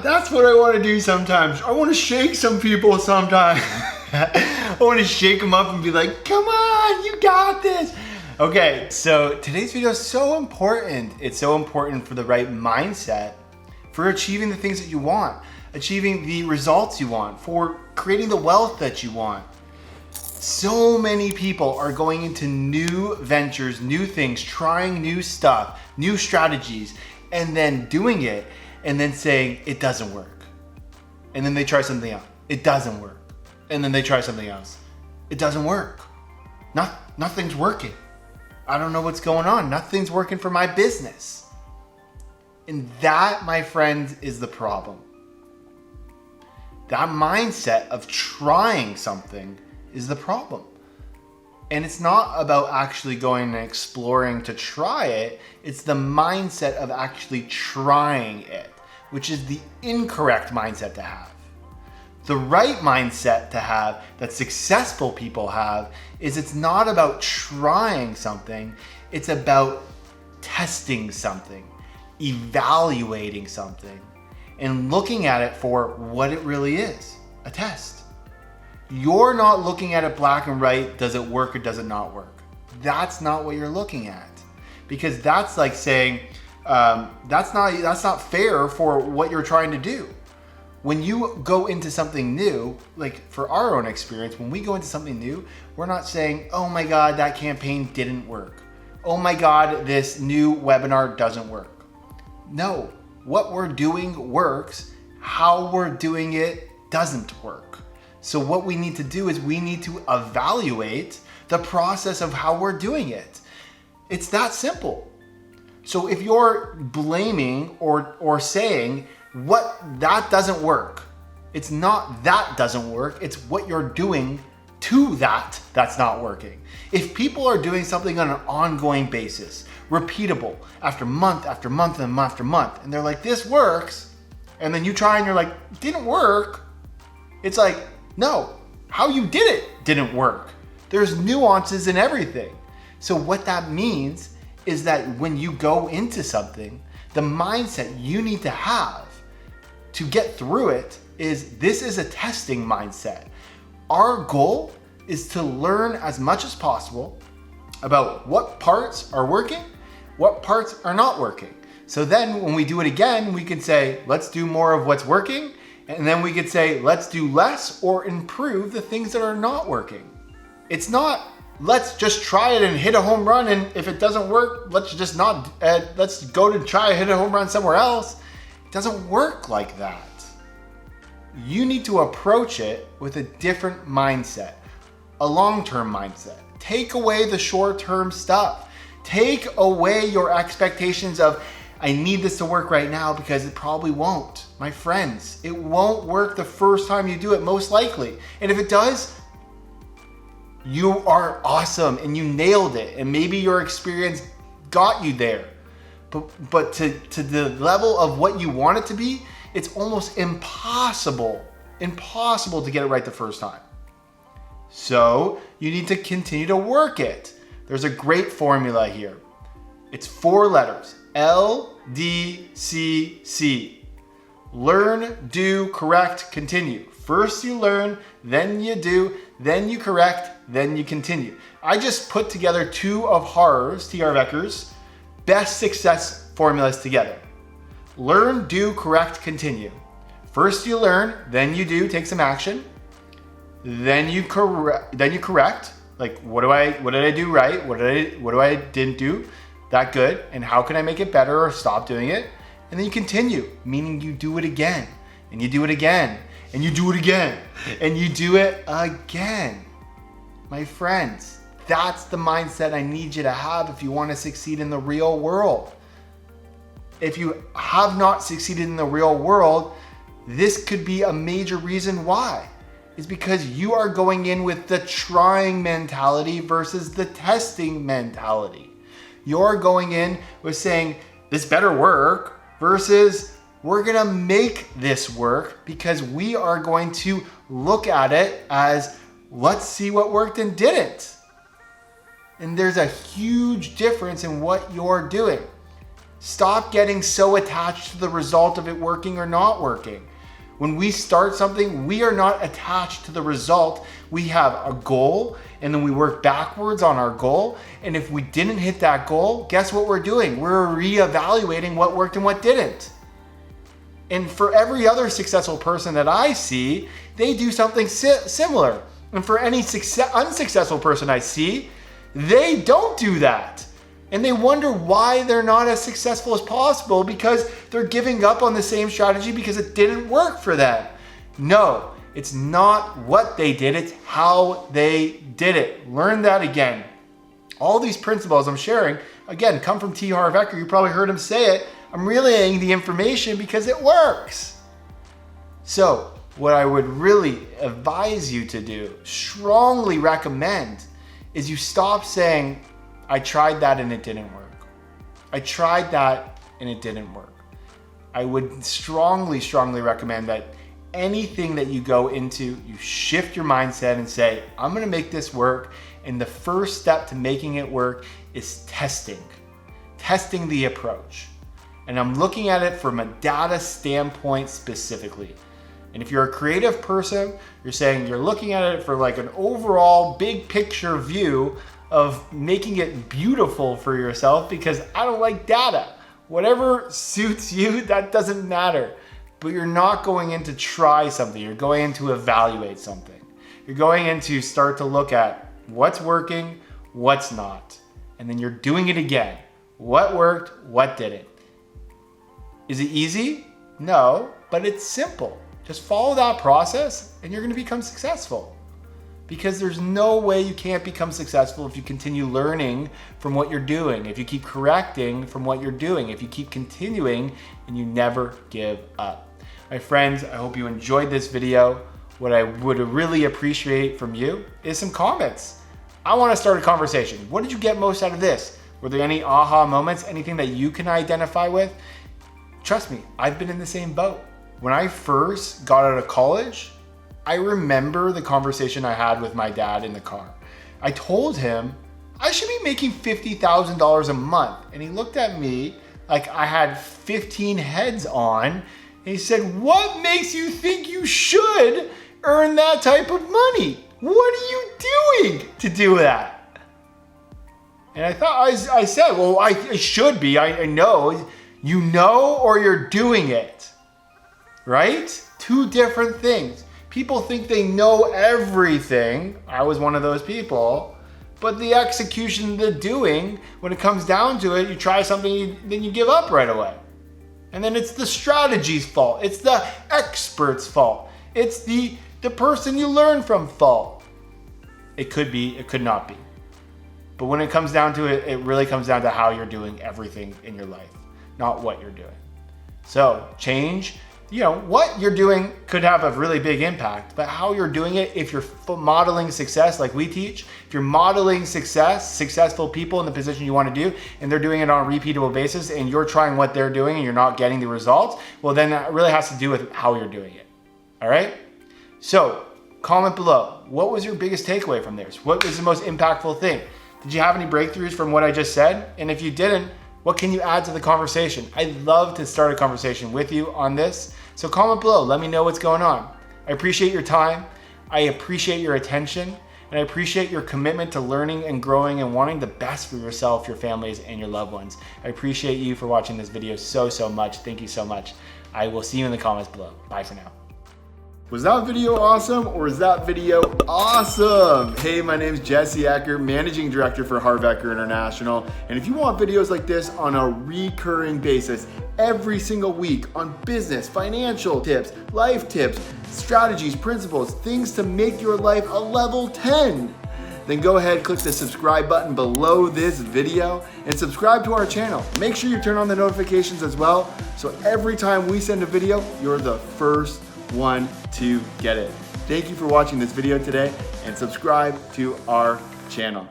That's what I want to do sometimes. I want to shake some people sometimes. I want to shake them up and be like, come on, you got this. Okay, so today's video is so important. It's so important for the right mindset, for achieving the things that you want, achieving the results you want, for creating the wealth that you want. So many people are going into new ventures, new things, trying new stuff, new strategies, and then doing it and then saying it doesn't work. And then they try something else. It doesn't work. And then they try something else. It doesn't work. Nothing's working. I don't know what's going on. Nothing's working for my business. And that, my friends, is the problem. That mindset of trying something is the problem. And it's not about actually going and exploring to try it. It's the mindset of actually trying it, which is the incorrect mindset to have. The right mindset to have that successful people have is it's not about trying something. It's about testing something, evaluating something, and looking at it for what it really is, a test. You're not looking at it black and white, does it work or does it not work? That's not what you're looking at. Because that's like saying, that's not fair for what you're trying to do. When you go into something new, like for our own experience, when we go into something new, we're not saying, oh my God, that campaign didn't work. Oh my God, this new webinar doesn't work. No, what we're doing works. How we're doing it doesn't work. So what we need to do is we need to evaluate the process of how we're doing it. It's that simple. So if you're blaming or saying that doesn't work, it's not that doesn't work, it's what you're doing to that's not working. If people are doing something on an ongoing basis, repeatable, after month after month and after month, and they're like, this works, and then you try and you're like, it didn't work, it's like, no, how you did it didn't work. There's nuances in everything. So what that means is that when you go into something, the mindset you need to have to get through it is this is a testing mindset. Our goal is to learn as much as possible about what parts are working, what parts are not working. So then when we do it again, we can say, let's do more of what's working. And then we could say, let's do less or improve the things that are not working. It's not, let's just try it and hit a home run. And if it doesn't work, let's just not, let's go to try to hit a home run somewhere else. It doesn't work like that. You need to approach it with a different mindset, a long-term mindset. Take away the short-term stuff. Take away your expectations of, I need this to work right now, because it probably won't. My friends, it won't work the first time you do it, most likely. And if it does, you are awesome and you nailed it. And maybe your experience got you there. But to the level of what you want it to be, it's almost impossible to get it right the first time. So you need to continue to work it. There's a great formula here. It's 4 letters. LDCC. Learn, do, correct, continue. First you learn, then you do, then you correct, then you continue. I just put together 2 of Harv's, Harv Eker's, best success formulas together. Learn, do, correct, continue. First you learn, then you do, take some action. Then you correct. Like, what did I do right? What do I didn't do that good? And how can I make it better or stop doing it? And then you continue, meaning you do it again, and you do it again, and you do it again, and you do it again. My friends, that's the mindset I need you to have if you want to succeed in the real world. If you have not succeeded in the real world, this could be a major reason why. It's because you are going in with the trying mentality versus the testing mentality. You're going in with saying, this better work, versus we're gonna make this work because we are going to look at it as, let's see what worked and didn't. And there's a huge difference in what you're doing. Stop getting so attached to the result of it working or not working. When we start something, we are not attached to the result. We have a goal, and then we work backwards on our goal. And if we didn't hit that goal, guess what we're doing? We're reevaluating what worked and what didn't. And for every other successful person that I see, they do something similar. And for any unsuccessful person I see, they don't do that. And they wonder why they're not as successful as possible, because they're giving up on the same strategy because it didn't work for them. No, it's not what they did, it's how they did it. Learn that again. All these principles I'm sharing, again, come from Harv Eker. You probably heard him say it. I'm relaying the information because it works. So what I would really advise you to do, strongly recommend, is you stop saying, I tried that and it didn't work. I tried that and it didn't work. I would strongly recommend that anything that you go into, you shift your mindset and say, I'm gonna make this work. And the first step to making it work is testing the approach. And I'm looking at it from a data standpoint specifically. And if you're a creative person, you're saying you're looking at it for like an overall big picture view of making it beautiful for yourself, because I don't like data. Whatever suits you, that doesn't matter. But you're not going in to try something. You're going in to evaluate something. You're going in to start to look at what's working, what's not. And then you're doing it again. What worked, what didn't. Is it easy? No, but it's simple. Just follow that process and you're gonna become successful. Because there's no way you can't become successful if you continue learning from what you're doing, if you keep correcting from what you're doing, if you keep continuing and you never give up. My friends, I hope you enjoyed this video. What I would really appreciate from you is some comments. I wanna start a conversation. What did you get most out of this? Were there any aha moments, anything that you can identify with? Trust me, I've been in the same boat. When I first got out of college, I remember the conversation I had with my dad in the car. I told him I should be making $50,000 a month. And he looked at me like I had 15 heads on. And he said, what makes you think you should earn that type of money? What are you doing to do that? And I said, well, I should be, I know. You know, or you're doing it, right? Two different things. People think they know everything. I was one of those people. But the execution, the doing, when it comes down to it, you try something, then you give up right away. And then it's the strategy's fault. It's the expert's fault. It's the person you learn from fault. It could be, it could not be. But when it comes down to it, it really comes down to how you're doing everything in your life, not what you're doing. So change. What you're doing could have a really big impact, but how you're doing it, if you're modeling success like we teach, if you're modeling successful people in the position you want to do, and they're doing it on a repeatable basis, and you're trying what they're doing and you're not getting the results, well, then that really has to do with how you're doing it. All right? So comment below. What was your biggest takeaway from this? What was the most impactful thing? Did you have any breakthroughs from what I just said? And if you didn't, what can you add to the conversation? I'd love to start a conversation with you on this. So comment below, let me know what's going on. I appreciate your time. I appreciate your attention. And I appreciate your commitment to learning and growing and wanting the best for yourself, your families, and your loved ones. I appreciate you for watching this video so much. Thank you so much. I will see you in the comments below. Bye for now. Was that video awesome, or is that video awesome? Hey, my name's Jesse Eker, Managing Director for Harv Eker International. And if you want videos like this on a recurring basis, every single week on business, financial tips, life tips, strategies, principles, things to make your life a level 10, then go ahead, click the subscribe button below this video and subscribe to our channel. Make sure you turn on the notifications as well, so every time we send a video, you're the first one to get it. Thank you for watching this video today, and subscribe to our channel.